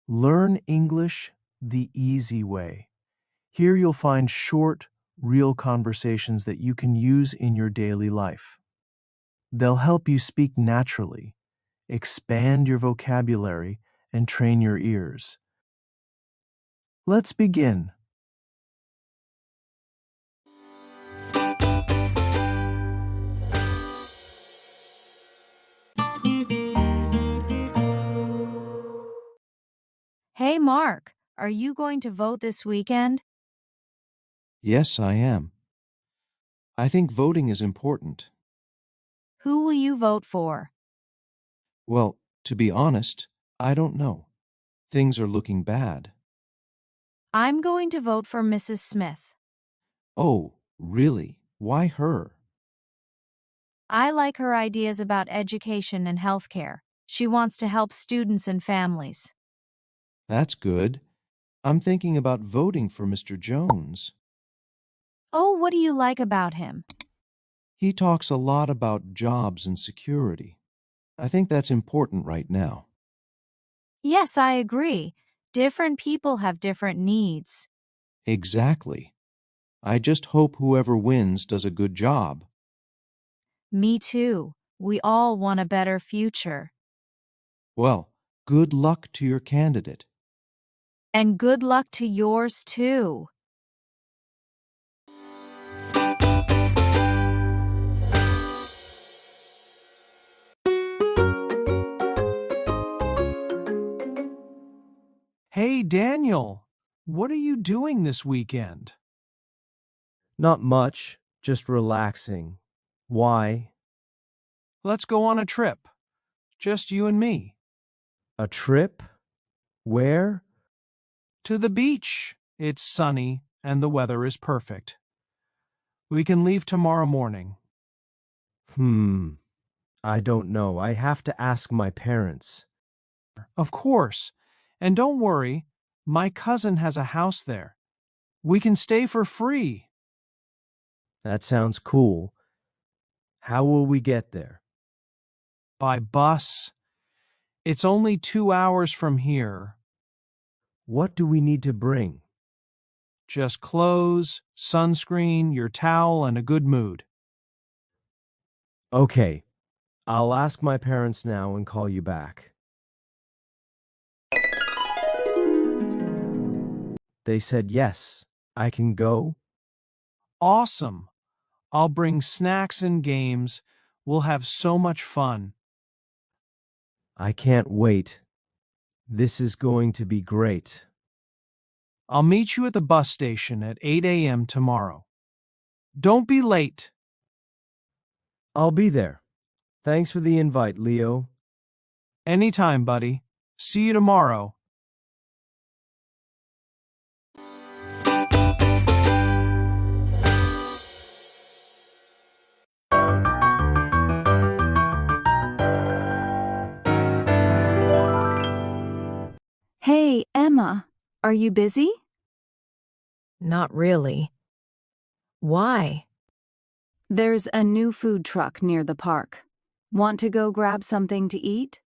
Learn English the easy way. Here you'll find short, real conversations that you can use in your daily life. They'll help you speak naturally, expand your vocabulary, and train your ears. Let's begin. Hey, Mark, are you going to vote this weekend? Yes, I am. I think voting is important. Who will you vote for? Well, to be honest, I don't know. Things are looking bad. I'm going to vote for Mrs. Smith. Oh, really? Why her? I like her ideas about education and healthcare. She wants to help students and families. That's good. I'm thinking about voting for Mr. Jones. Oh, what do you like about him? He talks a lot about jobs and security. I think that's important right now. Yes, I agree. Different people have different needs. Exactly. I just hope whoever wins does a good job. Me too. We all want a better future. Well, good luck to your candidate. And good luck to yours too. Hey, Daniel, what are you doing this weekend? Not much, just relaxing. Why? Let's go on a trip. Just you and me. A trip? Where? To the beach. It's sunny and the weather is perfect. We can leave tomorrow morning. Hmm, I don't know. I have to ask my parents. Of course. And don't worry, my cousin has a house there. We can stay for free. That sounds cool. How will we get there? By bus. It's only 2 hours from here. What do we need to bring? Just clothes, sunscreen, your towel, and a good mood. Okay, I'll ask my parents now and call you back. They said yes, I can go. Awesome. I'll bring snacks and games. We'll have so much fun. I can't wait. This is going to be great. I'll meet you at the bus station at 8 a.m. tomorrow. Don't be late. I'll be there. Thanks for the invite, Leo. Anytime, buddy. See you tomorrow. Hey, Emma, are you busy? Not really. Why? There's a new food truck near the park. Want to go grab something to eat?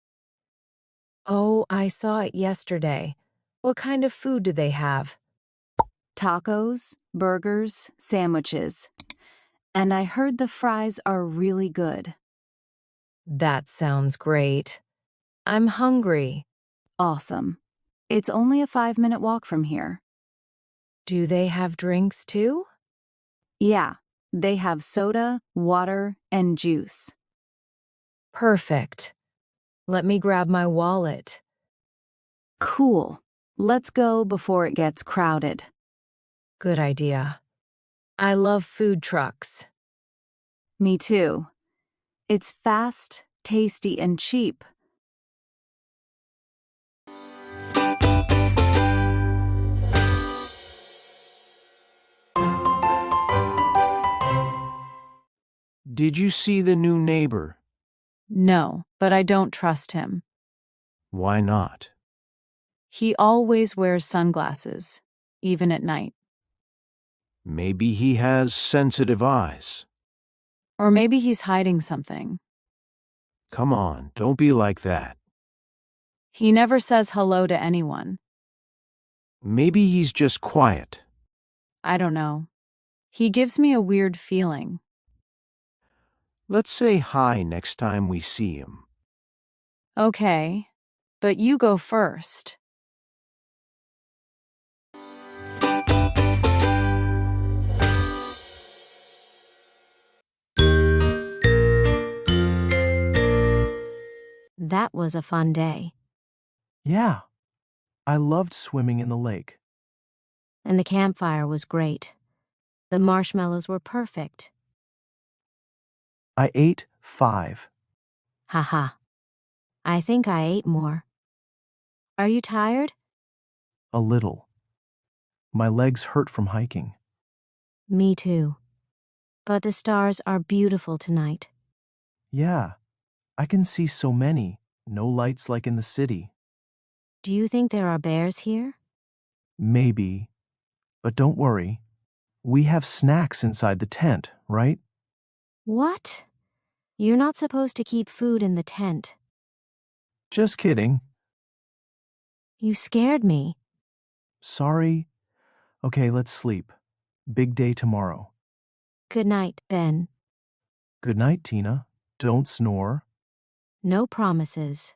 Oh, I saw it yesterday. What kind of food do they have? Tacos, burgers, sandwiches. And I heard the fries are really good. That sounds great. I'm hungry. Awesome. It's only a 5-minute walk from here. Do they have drinks too? Yeah, they have soda, water, and juice. Perfect. Let me grab my wallet. Cool. Let's go before it gets crowded. Good idea. I love food trucks. Me too. It's fast, tasty, and cheap. Did you see the new neighbor? No, but I don't trust him. Why not? He always wears sunglasses, even at night. Maybe he has sensitive eyes. Or maybe he's hiding something. Come on, don't be like that. He never says hello to anyone. Maybe he's just quiet. I don't know. He gives me a weird feeling. Let's say hi next time we see him. Okay, but you go first. That was a fun day. Yeah, I loved swimming in the lake. And the campfire was great. The marshmallows were perfect. I ate 5. Haha. I think I ate more. Are you tired? A little. My legs hurt from hiking. Me too. But the stars are beautiful tonight. Yeah, I can see so many. No lights like in the city. Do you think there are bears here? Maybe. But don't worry. We have snacks inside the tent, right? What? You're not supposed to keep food in the tent. Just kidding. You scared me. Sorry. Okay, let's sleep. Big day tomorrow. Good night, Ben. Good night, Tina. Don't snore. No promises.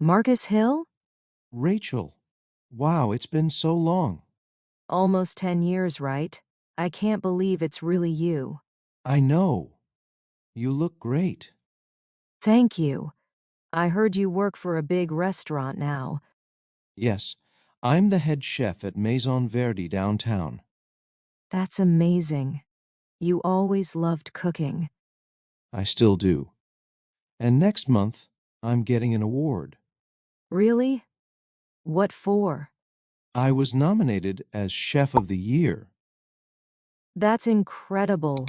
Marcus Hill? Rachel, wow, it's been so long. Almost 10 years, right? I can't believe it's really you. I know. You look great. Thank you. I heard you work for a big restaurant now. Yes, I'm the head chef at Maison Verdi downtown. That's amazing. You always loved cooking. I still do. And next month, I'm getting an award. Really? What for? I was nominated as Chef of the Year. That's incredible.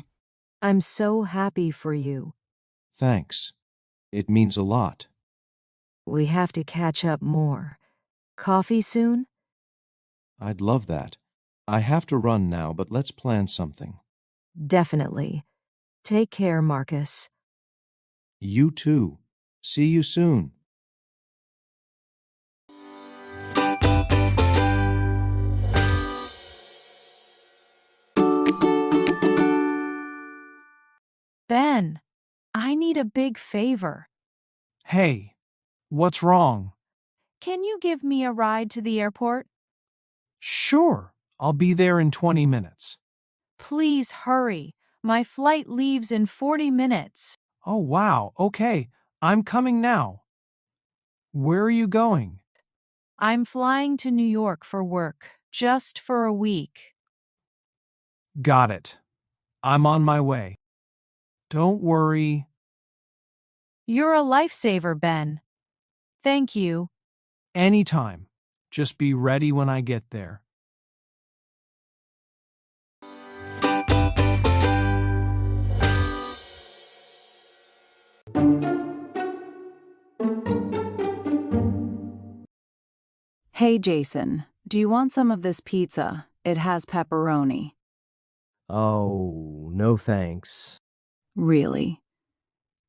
I'm so happy for you. Thanks. It means a lot. We have to catch up more. Coffee soon? I'd love that. I have to run now, but let's plan something. Definitely. Take care, Marcus. You too. See you soon. Ben, I need a big favor. Hey, what's wrong? Can you give me a ride to the airport? Sure, I'll be there in 20 minutes. Please hurry. My flight leaves in 40 minutes. Oh, wow, okay, I'm coming now. Where are you going? I'm flying to New York for work, just for a week. Got it. I'm on my way. Don't worry. You're a lifesaver, Ben. Thank you. Anytime. Just be ready when I get there. Hey, Jason, do you want some of this pizza? It has pepperoni. Oh, no thanks. Really?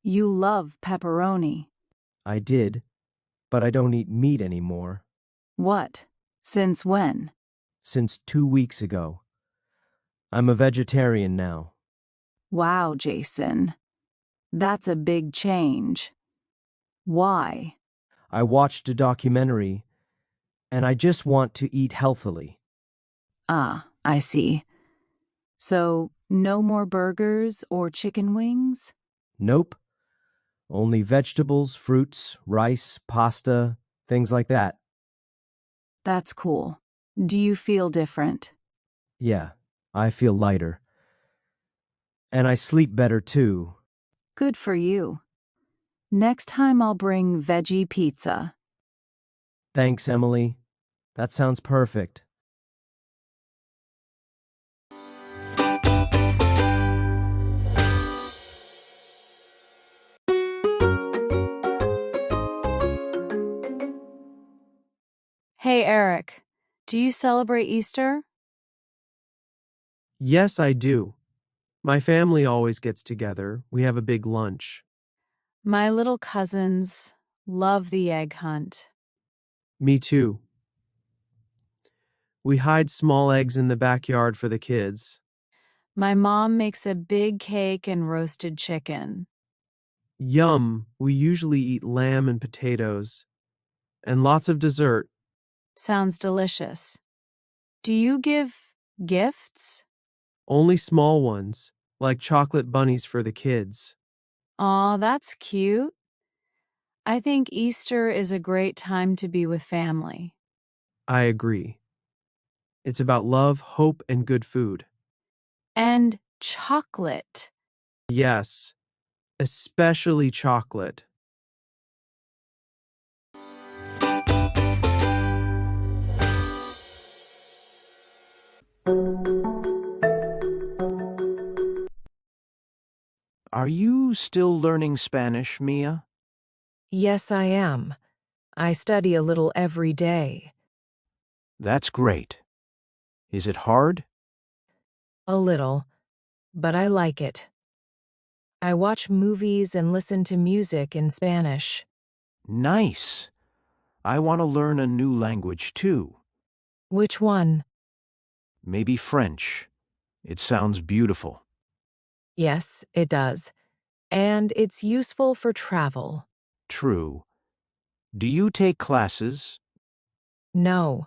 You love pepperoni. I did, but I don't eat meat anymore. What? Since when? Since 2 weeks ago. I'm a vegetarian now. Wow, Jason. That's a big change. Why? I watched a documentary, and I just want to eat healthily. Ah, I see. So, no more burgers or chicken wings? Nope. Only vegetables, fruits, rice, pasta, things like that. That's cool. Do you feel different? Yeah, I feel lighter. And I sleep better too. Good for you. Next time I'll bring veggie pizza. Thanks, Emily. That sounds perfect. Hey, Eric. Do you celebrate Easter? Yes, I do. My family always gets together. We have a big lunch. My little cousins love the egg hunt. Me too. We hide small eggs in the backyard for the kids. My mom makes a big cake and roasted chicken. Yum! We usually eat lamb and potatoes. And lots of dessert. Sounds delicious. Do you give gifts? Only small ones, like chocolate bunnies for the kids. Aw, that's cute. I think Easter is a great time to be with family. I agree. It's about love, hope, and good food. And chocolate. Yes, especially chocolate. Are you still learning Spanish, Mia? Yes, I am. I study a little every day. That's great. Is it hard? A little, but I like it. I watch movies and listen to music in Spanish. Nice. I want to learn a new language too. Which one? Maybe French. It sounds beautiful. Yes, it does. And it's useful for travel. True. Do you take classes? No,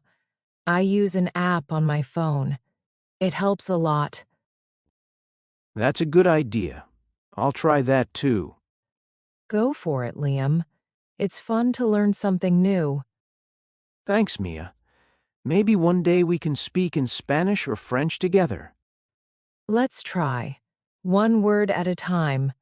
I use an app on my phone. It helps a lot. That's a good idea. I'll try that too. Go for it, Liam. It's fun to learn something new. Thanks, Mia. Maybe one day we can speak in Spanish or French together. Let's try. One word at a time.